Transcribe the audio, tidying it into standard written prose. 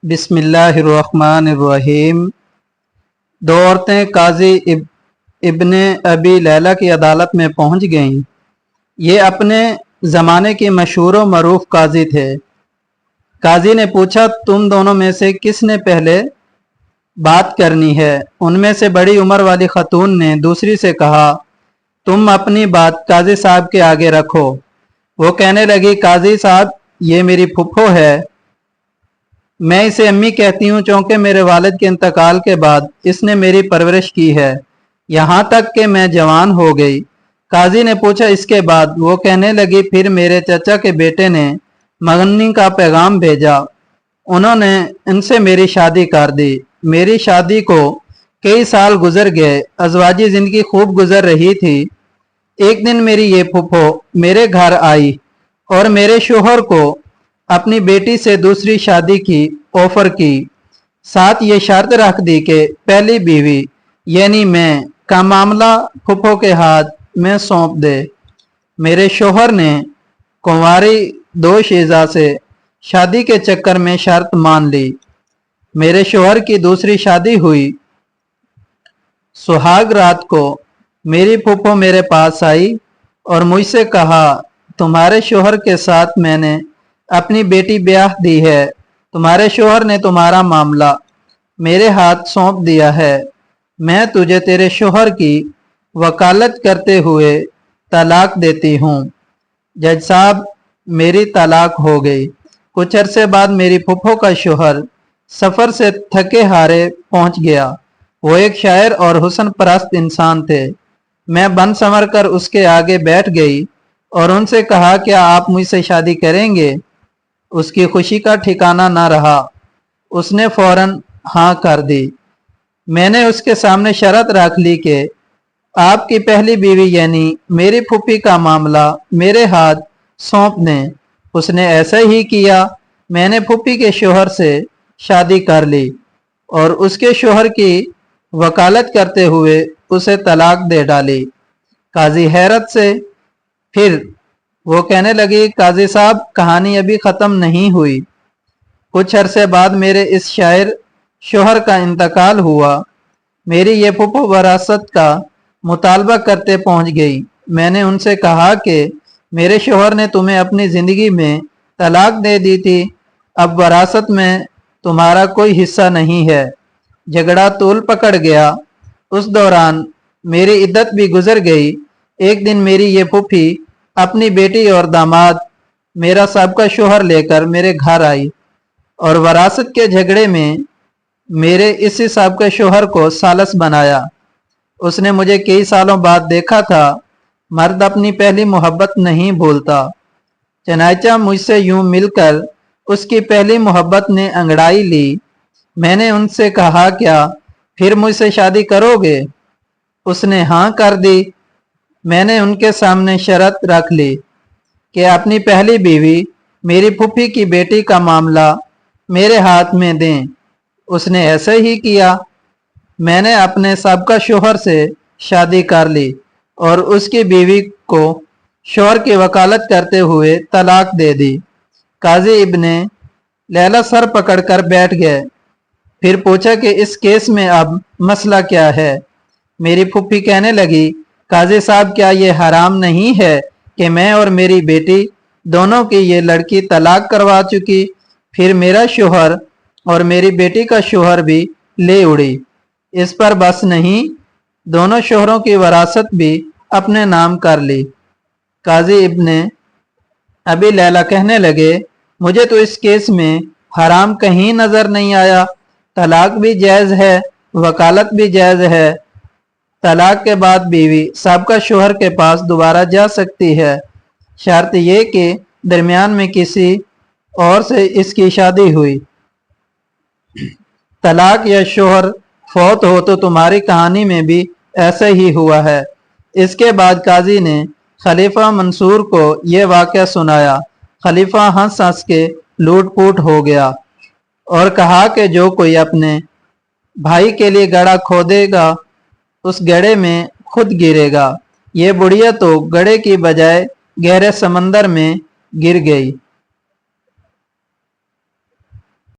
बिस्मिल्लाहिर्रहमानिर्रहीम। दो औरतें काजी इब्ने अबी लैला की अदालत में पहुंच गईं। ये अपने ज़माने के मशहूर व मरूफ काजी थे। काजी ने पूछा, तुम दोनों में से किसने पहले बात करनी है? उनमें से बड़ी उम्र वाली खतून ने दूसरी से कहा, तुम अपनी बात काजी साहब के आगे रखो। वो कहने लगी, काजी साहब, ये मेरी फुफ्फो है। मैं इसे अम्मी कहती हूँ क्योंकि मेरे वालिद के इंतकाल के बाद इसने मेरी परवरिश की है, यहाँ तक कि मैं जवान हो गई। काजी ने पूछा, इसके बाद? वो कहने लगी, फिर मेरे चचा के बेटे ने मंगनी का पैगाम भेजा। उन्होंने इनसे मेरी शादी कर दी। मेरी शादी को कई साल गुजर गए, अज़वाजी जिंदगी खूब गुजर रही थी। एक दिन मेरी ये फुफ्फो मेरे घर आई और मेरे शोहर को अपनी बेटी से दूसरी शादी की ऑफर की। साथ ये शर्त रख दी कि पहली बीवी यानी मैं का मामला फुफ्फो के हाथ में सौंप दे। मेरे शोहर ने कुंवारी दो शेजा से शादी के चक्कर में शर्त मान ली। मेरे शोहर की दूसरी शादी हुई। सुहाग रात को मेरी फुफ्फो मेरे पास आई और मुझसे कहा, तुम्हारे शोहर के साथ मैंने अपनी बेटी ब्याह दी है। तुम्हारे शोहर ने तुम्हारा मामला मेरे हाथ सौंप दिया है। मैं तुझे तेरे शोहर की वकालत करते हुए तलाक देती हूँ। जज साहब, मेरी तलाक हो गई। कुछ अरसे बाद मेरी फुफ्फो का शोहर सफ़र से थके हारे पहुँच गया। वो एक शायर और हुस्न परस्त इंसान थे। मैं बन संवर कर उसके आगे बैठ गई और उनसे कहा, क्या आप मुझसे शादी करेंगे? उसकी खुशी का ठिकाना ना रहा। उसने फौरन हाँ कर दी। मैंने उसके सामने शर्त रख ली कि आपकी पहली बीवी यानी मेरी फूफी का मामला मेरे हाथ सौंप दें। उसने ऐसा ही किया। मैंने फूफी के शोहर से शादी कर ली और उसके शोहर की वकालत करते हुए उसे तलाक दे डाली। काजी हैरत से फिर वो कहने लगी, काजी साहब, कहानी अभी ख़त्म नहीं हुई। कुछ अरसे बाद मेरे इस शायर शोहर का इंतकाल हुआ। मेरी ये फुफ्फो वरासत का मुतालबा करते पहुंच गई। मैंने उनसे कहा कि मेरे शोहर ने तुम्हें अपनी ज़िंदगी में तलाक दे दी थी, अब वरासत में तुम्हारा कोई हिस्सा नहीं है। झगड़ा तूल पकड़ गया। उस दौरान मेरी इद्दत भी गुजर गई। एक दिन मेरी ये फूफी अपनी बेटी और दामाद मेरा सबका शोहर लेकर मेरे घर आई और वरासत के झगड़े में मेरे इसी सबका शोहर को सालस बनाया। उसने मुझे कई सालों बाद देखा था। मर्द अपनी पहली मोहब्बत नहीं भूलता। चनाचा मुझसे यूं मिलकर उसकी पहली मोहब्बत ने अंगड़ाई ली। मैंने उनसे कहा, क्या फिर मुझसे शादी करोगे? उसने हाँ कर दी। मैंने उनके सामने शर्त रख ली कि अपनी पहली बीवी मेरी फूफी की बेटी का मामला मेरे हाथ में दें। उसने ऐसा ही किया। मैंने अपने सबका शोहर से शादी कर ली और उसकी बीवी को शोहर की वकालत करते हुए तलाक दे दी। काजी इब्ने लैला सर पकड़कर बैठ गए। फिर पूछा कि इस केस में अब मसला क्या है? मेरी फूफी कहने लगी, काजी साहब, क्या ये हराम नहीं है कि मैं और मेरी बेटी दोनों की ये लड़की तलाक करवा चुकी, फिर मेरा शोहर और मेरी बेटी का शोहर भी ले उड़ी। इस पर बस नहीं, दोनों शोहरों की वरासत भी अपने नाम कर ली। काजी इब्ने अबी लैला कहने लगे, मुझे तो इस केस में हराम कहीं नजर नहीं आया। तलाक भी जायज़ है, वकालत भी जायज़ है। तलाक के बाद बीवी सबका शोहर के पास दोबारा जा सकती है, शर्त यह कि दरमियान में किसी और से इसकी शादी हुई। तलाक या शोहर फौत हो तो तुम्हारी कहानी में भी ऐसा ही हुआ है। इसके बाद काजी ने खलीफा मंसूर को यह वाक़या सुनाया। खलीफा हंस हंस के लूट पुट हो गया और कहा कि जो कोई अपने भाई के लिए गड़ा खोदेगा उस गड्ढे में खुद गिरेगा। ये बुढ़िया तो गड्ढे की बजाय गहरे समंदर में गिर गई।